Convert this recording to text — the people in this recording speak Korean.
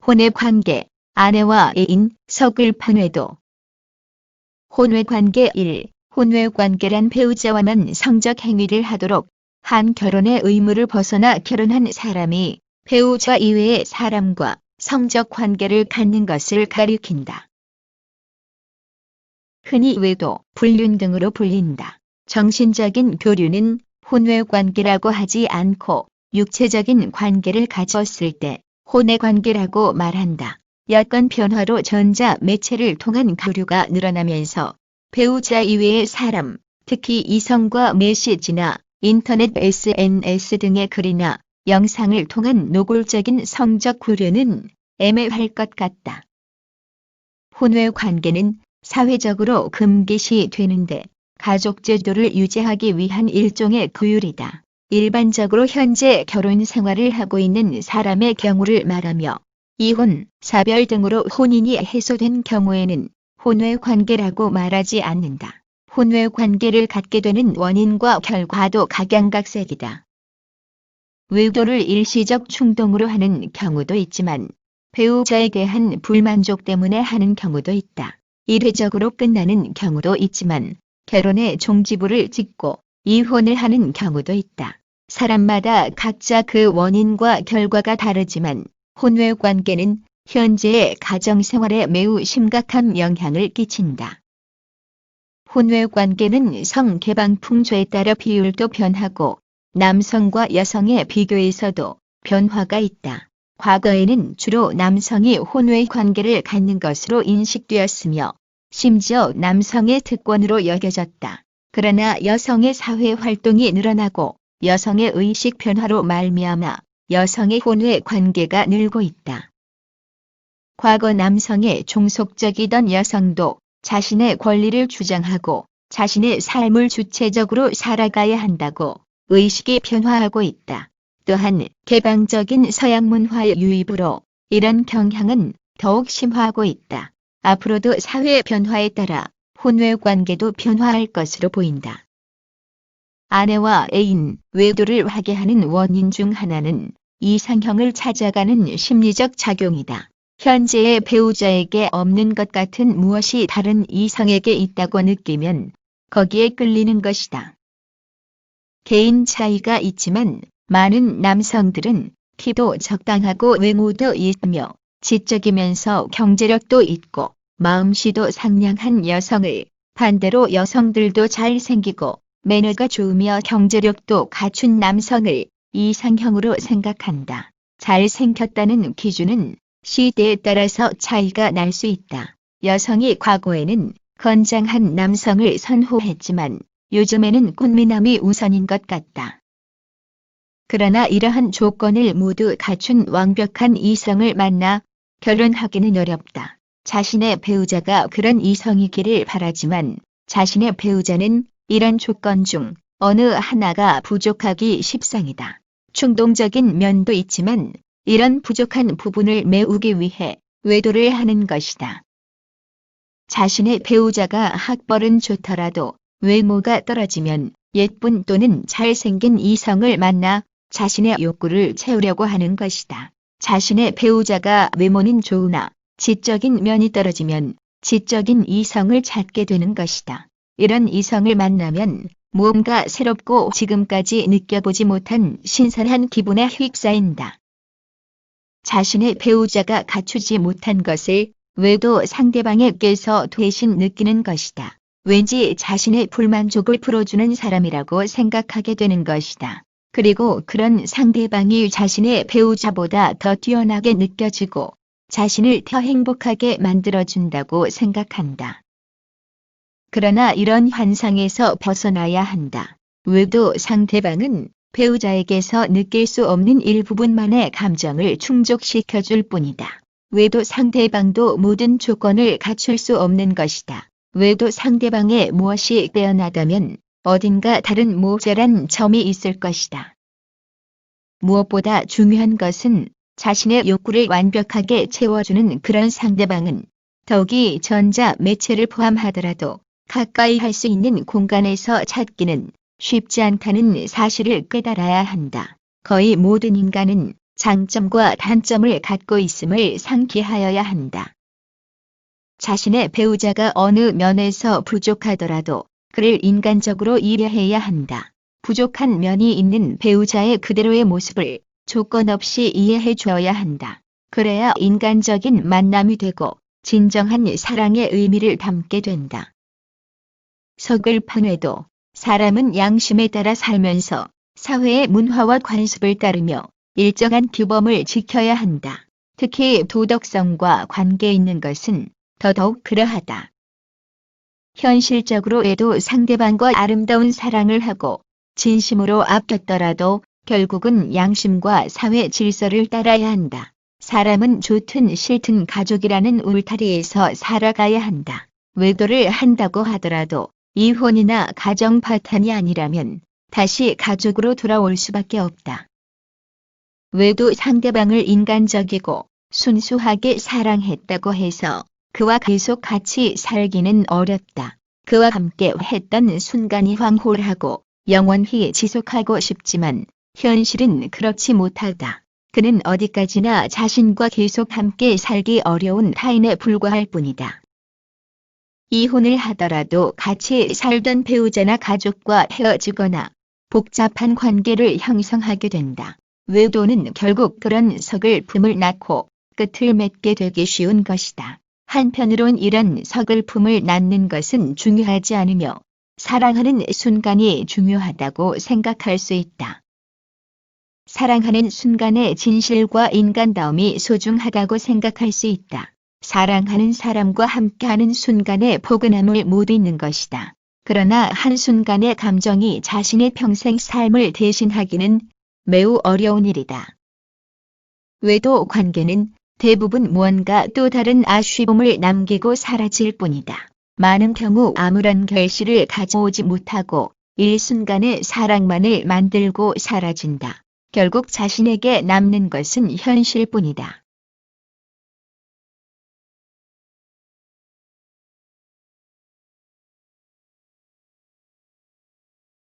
혼외관계, 아내와 애인, 서글픈 외도. 혼외관계 1. 혼외관계란 배우자와만 성적 행위를 하도록 한 결혼의 의무를 벗어나 결혼한 사람이 배우자 이외의 사람과 성적 관계를 갖는 것을 가리킨다. 흔히 외도, 불륜 등으로 불린다. 정신적인 교류는 혼외관계라고 하지 않고 육체적인 관계를 가졌을 때 혼외관계라고 말한다. 여건 변화로 전자 매체를 통한 교류가 늘어나면서 배우자 이외의 사람, 특히 이성과 메시지나 인터넷 SNS 등의 글이나 영상을 통한 노골적인 성적 교류는 애매할 것 같다. 혼외관계는 사회적으로 금기시 되는데 가족 제도를 유지하기 위한 일종의 규율이다. 일반적으로 현재 결혼 생활을 하고 있는 사람의 경우를 말하며 이혼, 사별 등으로 혼인이 해소된 경우에는 혼외관계라고 말하지 않는다. 혼외관계를 갖게 되는 원인과 결과도 각양각색이다. 외도를 일시적 충동으로 하는 경우도 있지만 배우자에 대한 불만족 때문에 하는 경우도 있다. 일회적으로 끝나는 경우도 있지만 결혼의 종지부를 찍고 이혼을 하는 경우도 있다. 사람마다 각자 그 원인과 결과가 다르지만 혼외관계는 현재의 가정생활에 매우 심각한 영향을 끼친다. 혼외관계는 성개방풍조에 따라 비율도 변하고 남성과 여성의 비교에서도 변화가 있다. 과거에는 주로 남성이 혼외관계를 갖는 것으로 인식되었으며 심지어 남성의 특권으로 여겨졌다. 그러나 여성의 사회활동이 늘어나고 여성의 의식 변화로 말미암아 여성의 혼외관계가 늘고 있다. 과거 남성의 종속적이던 여성도 자신의 권리를 주장하고 자신의 삶을 주체적으로 살아가야 한다고 의식이 변화하고 있다. 또한 개방적인 서양 문화의 유입으로 이런 경향은 더욱 심화하고 있다. 앞으로도 사회 변화에 따라 혼외관계도 변화할 것으로 보인다. 아내와 애인, 외도를 하게 하는 원인 중 하나는 이상형을 찾아가는 심리적 작용이다. 현재의 배우자에게 없는 것 같은 무엇이 다른 이성에게 있다고 느끼면 거기에 끌리는 것이다. 개인 차이가 있지만 많은 남성들은 키도 적당하고 외모도 있으며 지적이면서 경제력도 있고 마음씨도 상냥한 여성을, 반대로 여성들도 잘생기고 매너가 좋으며 경제력도 갖춘 남성을 이상형으로 생각한다. 잘생겼다는 기준은 시대에 따라서 차이가 날 수 있다. 여성이 과거에는 건장한 남성을 선호했지만 요즘에는 꽃미남이 우선인 것 같다. 그러나 이러한 조건을 모두 갖춘 완벽한 이성을 만나 결혼하기는 어렵다. 자신의 배우자가 그런 이성이기를 바라지만 자신의 배우자는 이런 조건 중 어느 하나가 부족하기 십상이다. 충동적인 면도 있지만 이런 부족한 부분을 메우기 위해 외도를 하는 것이다. 자신의 배우자가 학벌은 좋더라도 외모가 떨어지면 예쁜 또는 잘생긴 이성을 만나 자신의 욕구를 채우려고 하는 것이다. 자신의 배우자가 외모는 좋으나 지적인 면이 떨어지면 지적인 이성을 찾게 되는 것이다. 이런 이성을 만나면 무언가 새롭고 지금까지 느껴보지 못한 신선한 기분에 휩싸인다. 자신의 배우자가 갖추지 못한 것을 외도 상대방에게서 대신 느끼는 것이다. 왠지 자신의 불만족을 풀어주는 사람이라고 생각하게 되는 것이다. 그리고 그런 상대방이 자신의 배우자보다 더 뛰어나게 느껴지고 자신을 더 행복하게 만들어준다고 생각한다. 그러나 이런 환상에서 벗어나야 한다. 외도 상대방은 배우자에게서 느낄 수 없는 일부분만의 감정을 충족시켜줄 뿐이다. 외도 상대방도 모든 조건을 갖출 수 없는 것이다. 외도 상대방의 무엇이 빼어나다면 어딘가 다른 모자란 점이 있을 것이다. 무엇보다 중요한 것은 자신의 욕구를 완벽하게 채워주는 그런 상대방은 더욱이 전자 매체를 포함하더라도 가까이 할 수 있는 공간에서 찾기는 쉽지 않다는 사실을 깨달아야 한다. 거의 모든 인간은 장점과 단점을 갖고 있음을 상기하여야 한다. 자신의 배우자가 어느 면에서 부족하더라도 그를 인간적으로 이해해야 한다. 부족한 면이 있는 배우자의 그대로의 모습을 조건 없이 이해해 줘야 한다. 그래야 인간적인 만남이 되고 진정한 사랑의 의미를 담게 된다. 서글픈에도 사람은 양심에 따라 살면서 사회의 문화와 관습을 따르며 일정한 규범을 지켜야 한다. 특히 도덕성과 관계 있는 것은 더더욱 그러하다. 현실적으로에도 상대방과 아름다운 사랑을 하고 진심으로 아꼈더라도 결국은 양심과 사회 질서를 따라야 한다. 사람은 좋든 싫든 가족이라는 울타리에서 살아가야 한다. 외도를 한다고 하더라도 이혼이나 가정 파탄이 아니라면 다시 가족으로 돌아올 수밖에 없다. 외도 상대방을 인간적이고 순수하게 사랑했다고 해서 그와 계속 같이 살기는 어렵다. 그와 함께 했던 순간이 황홀하고 영원히 지속하고 싶지만 현실은 그렇지 못하다. 그는 어디까지나 자신과 계속 함께 살기 어려운 타인에 불과할 뿐이다. 이혼을 하더라도 같이 살던 배우자나 가족과 헤어지거나 복잡한 관계를 형성하게 된다. 외도는 결국 그런 서글픔을 낳고 끝을 맺게 되기 쉬운 것이다. 한편으론 이런 서글픔을 낳는 것은 중요하지 않으며 사랑하는 순간이 중요하다고 생각할 수 있다. 사랑하는 순간의 진실과 인간다움이 소중하다고 생각할 수 있다. 사랑하는 사람과 함께하는 순간의 포근함을 못 잊는 것이다. 그러나 한순간의 감정이 자신의 평생 삶을 대신하기는 매우 어려운 일이다. 외도 관계는 대부분 무언가 또 다른 아쉬움을 남기고 사라질 뿐이다. 많은 경우 아무런 결실을 가져오지 못하고 일순간의 사랑만을 만들고 사라진다. 결국 자신에게 남는 것은 현실뿐이다.